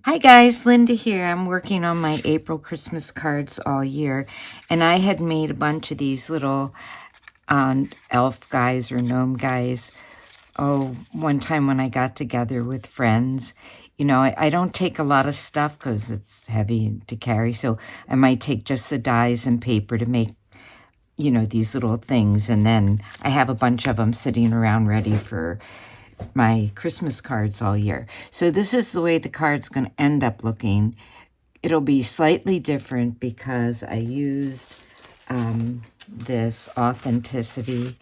Hi guys, Linda here. I'm working on my April Christmas cards all year, and I had made a bunch of these little elf guys or gnome guys. Oh, one time when I got together with friends. You know, I don't take a lot of stuff because it's heavy to carry, so I might take just the dies and paper to make, you know, these little things, and then I have a bunch of them sitting around ready for my Christmas cards all year. So this is the way the card's going to end up looking. It'll be slightly different because I used this authentique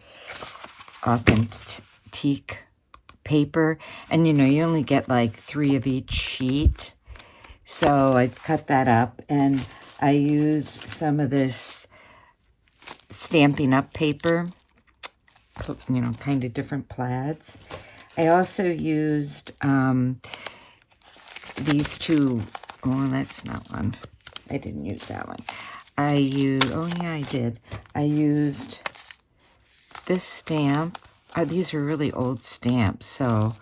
paper, and you know, you only get like 3 of each sheet. So I cut that up, and I used some of this Stampin' Up paper, you know, kind of different plaids. I also used these two. Oh, that's not one. I didn't use that one. I used, oh yeah, I did. I used this stamp. These are really old stamps. So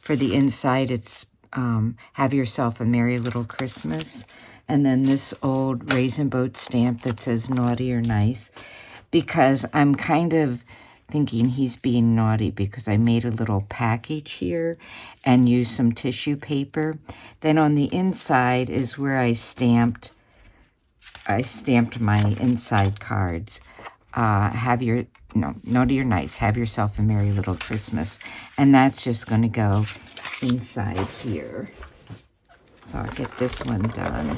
for the inside, it's Have Yourself a Merry Little Christmas. And then this old Raisin Boat stamp that says naughty or nice. Because I'm kind of thinking he's being naughty because I made a little package here and used some tissue paper. Then on the inside is where I stamped my inside cards. Naughty or nice, have yourself a merry little Christmas. And that's just going to go inside here. So I'll get this one done.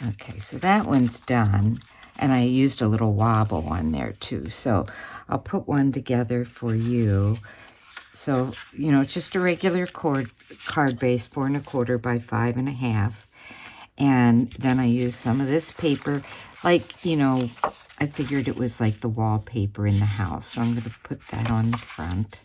Okay, so that one's done, and I used a little wobble on there too. So I'll put one together for you. So, you know, it's just a regular card base, 4 1/4 by 5 1/2. And then I used some of this paper, like, you know, I figured it was like the wallpaper in the house. So I'm going to put that on the front.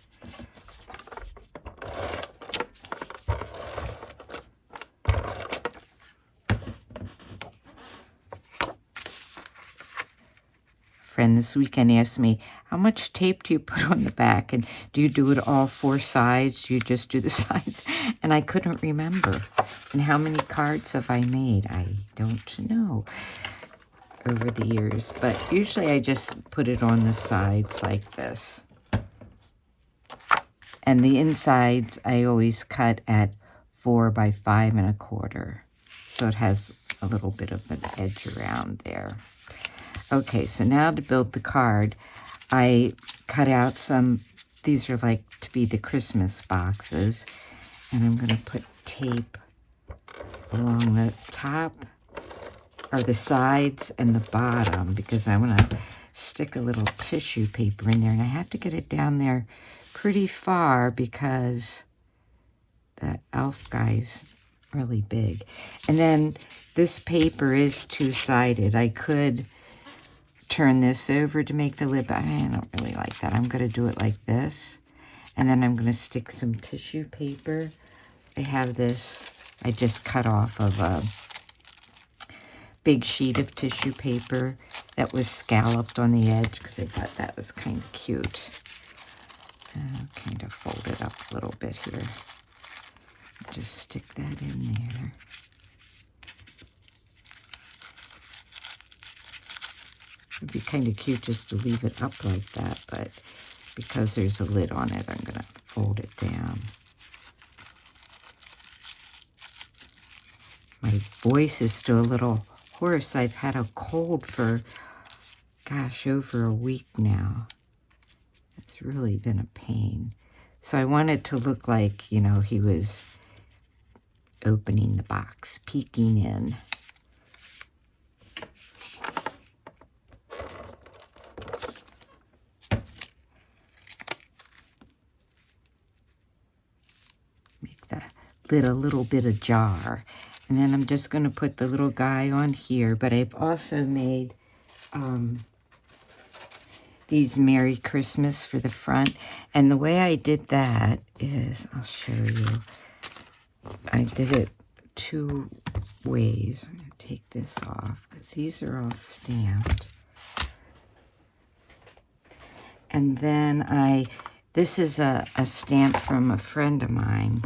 Friend this weekend asked me, how much tape do you put on the back? And do you do it all 4 sides? Do you just do the sides? And I couldn't remember. And how many cards have I made? I don't know over the years. But usually I just put it on the sides like this. And the insides I always cut at 4 by 5 1/4. So it has a little bit of an edge around there. Okay, so now to build the card, I cut out some, these are like to be the Christmas boxes, and I'm going to put tape along the top, or the sides and the bottom, because I want to stick a little tissue paper in there, and I have to get it down there pretty far because that elf guy's really big. And then this paper is 2-sided. I could turn this over to make the lid, but I don't really like that. I'm going to do it like this, and then I'm going to stick some tissue paper. I have this, I just cut off of a big sheet of tissue paper that was scalloped on the edge because I thought that was kind of cute. I'll kind of fold it up a little bit here. Just stick that in there. It'd be kind of cute just to leave it up like that, but because there's a lid on it, I'm going to fold it down. My voice is still a little hoarse. I've had a cold for, gosh, over a week now. It's really been a pain. So I wanted to look like, you know, he was opening the box, peeking in. Lid a little bit ajar, and then I'm just going to put the little guy on here. But I've also made these Merry Christmas for the front, and the way I did that is, I'll show you. I did it 2 ways. I'm going to take this off because these are all stamped. And then this is a stamp from a friend of mine.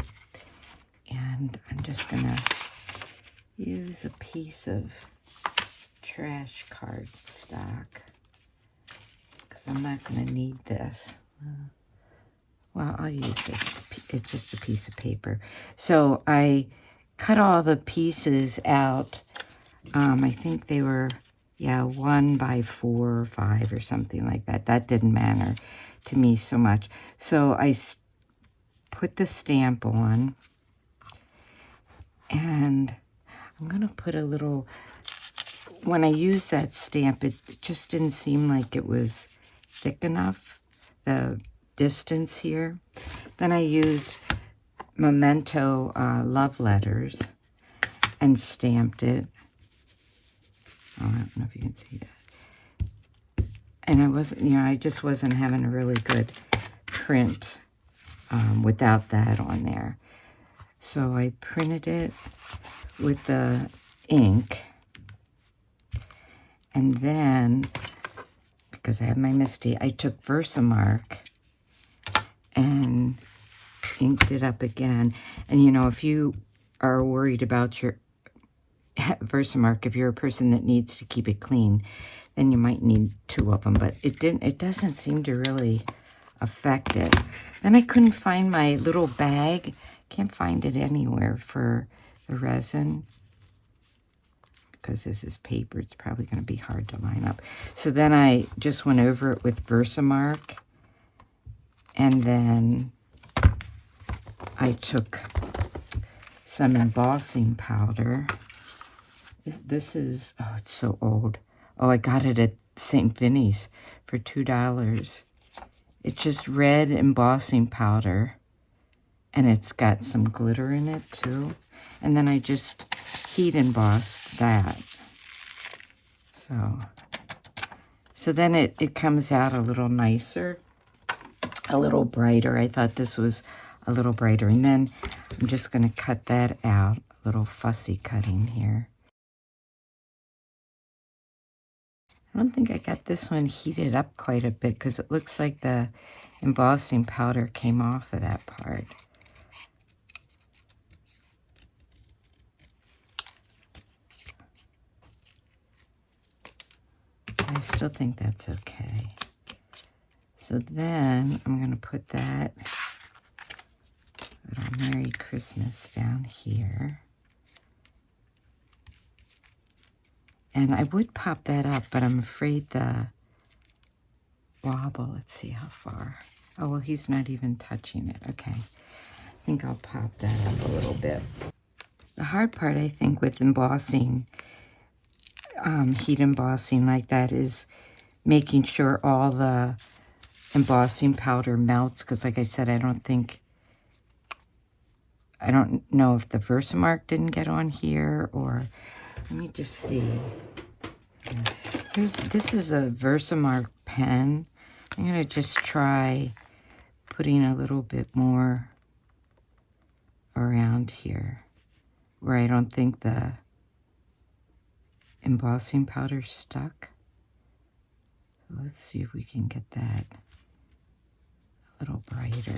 And I'm just going to use a piece of trash cardstock because I'm not going to need this. Well, I'll use this. It's just a piece of paper. So I cut all the pieces out. I think they were, 1 by 4 or 5 or something like that. That didn't matter to me so much. So I put the stamp on, and I'm going to put a little, when I used that stamp, it just didn't seem like it was thick enough, the distance here. Then I used Memento love letters and stamped it. Oh, I don't know if you can see that. And I wasn't, I just wasn't having a really good print without that on there. So I printed it with the ink. And then, because I have my Misty, I took Versamark and inked it up again. And if you are worried about your Versamark, if you're a person that needs to keep it clean, then you might need 2 of them. But it doesn't seem to really affect it. Then I couldn't find my little bag. Can't find it anywhere for the resin. Because this is paper, it's probably going to be hard to line up. So then I just went over it with Versamark. And then I took some embossing powder. This is, oh, it's so old. Oh, I got it at St. Vinny's for $2. It's just red embossing powder. And it's got some glitter in it, too. And then I just heat embossed that. So then it comes out a little nicer, a little brighter. I thought this was a little brighter. And then I'm just going to cut that out, a little fussy cutting here. I don't think I got this one heated up quite a bit because it looks like the embossing powder came off of that part. I still think that's okay. So then I'm going to put that little Merry Christmas down here. And I would pop that up, but I'm afraid the wobble, let's see how far. Oh, well, he's not even touching it. Okay. I think I'll pop that up a little bit. The hard part, I think, with embossing, heat embossing like that is making sure all the embossing powder melts. Because like I said, I don't know if the Versamark didn't get on here or... Let me just see. This is a Versamark pen. I'm going to just try putting a little bit more around here where I don't think the embossing powder stuck. So let's see if we can get that a little brighter.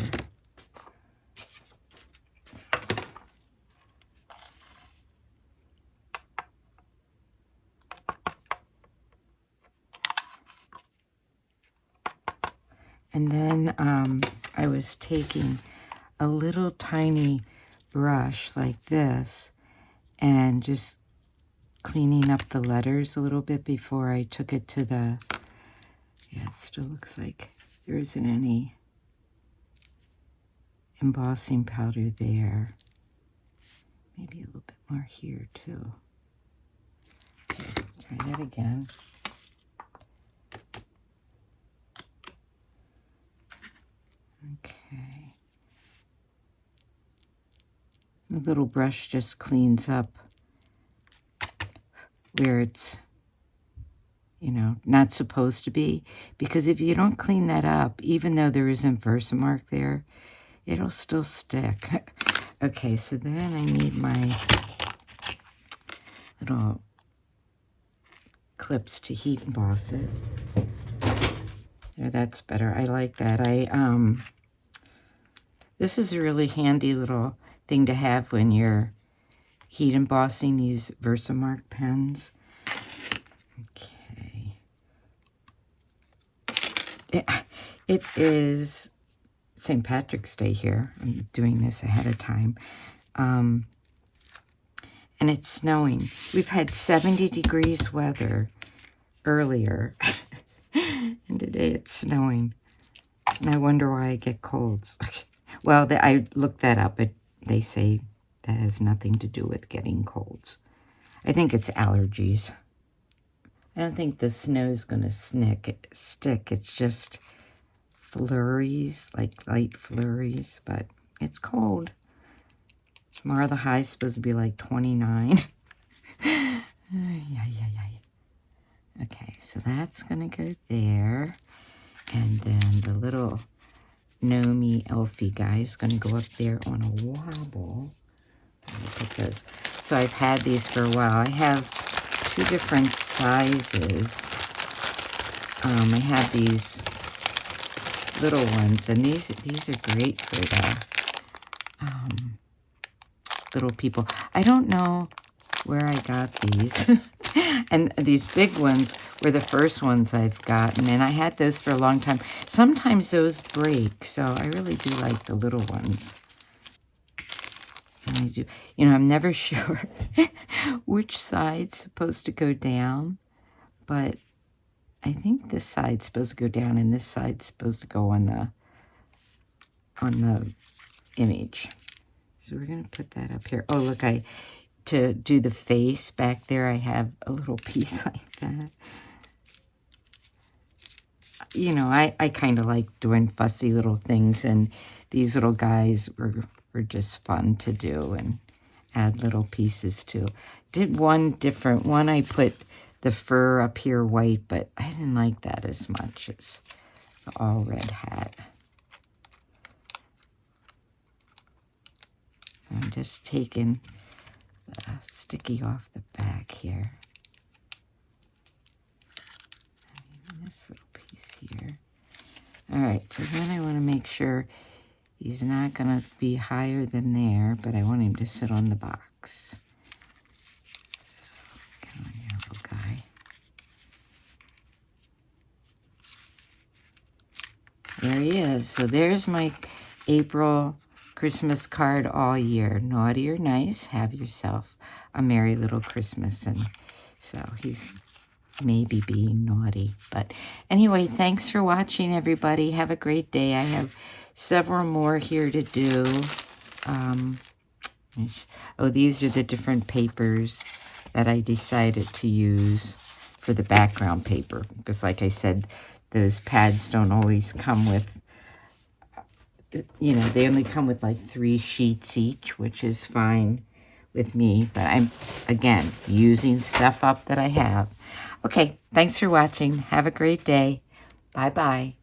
And then I was taking a little tiny brush like this and just cleaning up the letters a little bit before I took it to the... Yeah, it still looks like there isn't any embossing powder there. Maybe a little bit more here too. Okay, try that again. Okay. The little brush just cleans up where it's, not supposed to be. Because if you don't clean that up, even though there isn't Versamark there, it'll still stick. Okay, so then I need my little clips to heat emboss it. There, that's better. I like that. This is a really handy little thing to have when you're heat embossing these Versamark pens. Okay. It is St. Patrick's Day here. I'm doing this ahead of time. And it's snowing. We've had 70 degrees weather earlier. And today it's snowing. And I wonder why I get colds. Well, I looked that up. They say that has nothing to do with getting colds. I think it's allergies. I don't think the snow is going to stick. It's just flurries, like light flurries, but it's cold. Tomorrow the high is supposed to be like 29. Okay, so that's going to go there. And then the little Gnome Elfie guy is going to go up there on a wobble. Look at those. So I've had these for a while. I have 2 different sizes. I have these little ones, and these are great for the little people. I don't know where I got these. And these big ones were the first ones I've gotten, and I had those for a long time. Sometimes those break, so I really do like the little ones. And I do, I'm never sure which side's supposed to go down, but I think this side's supposed to go down, and this side's supposed to go on the image. So we're going to put that up here. Oh, look, to do the face back there, I have a little piece like that. I kind of like doing fussy little things, and these little guys were just fun to do and add little pieces to. Did one different one. I put the fur up here white, but I didn't like that as much as the all red hat. I'm just taking the sticky off the back here. And this little piece here. All right, so then I want to make sure he's not going to be higher than there, but I want him to sit on the box. Come on here, little guy. There he is. So there's my April Christmas card all year. Naughty or nice, have yourself a merry little Christmas. And so he's maybe being naughty. But anyway, thanks for watching, everybody. Have a great day. I have several more here to do. These are the different papers that I decided to use for the background paper. Because like I said, those pads don't always come with, they only come with like 3 sheets each, which is fine with me. But I'm, again, using stuff up that I have. Okay, thanks for watching. Have a great day. Bye-bye.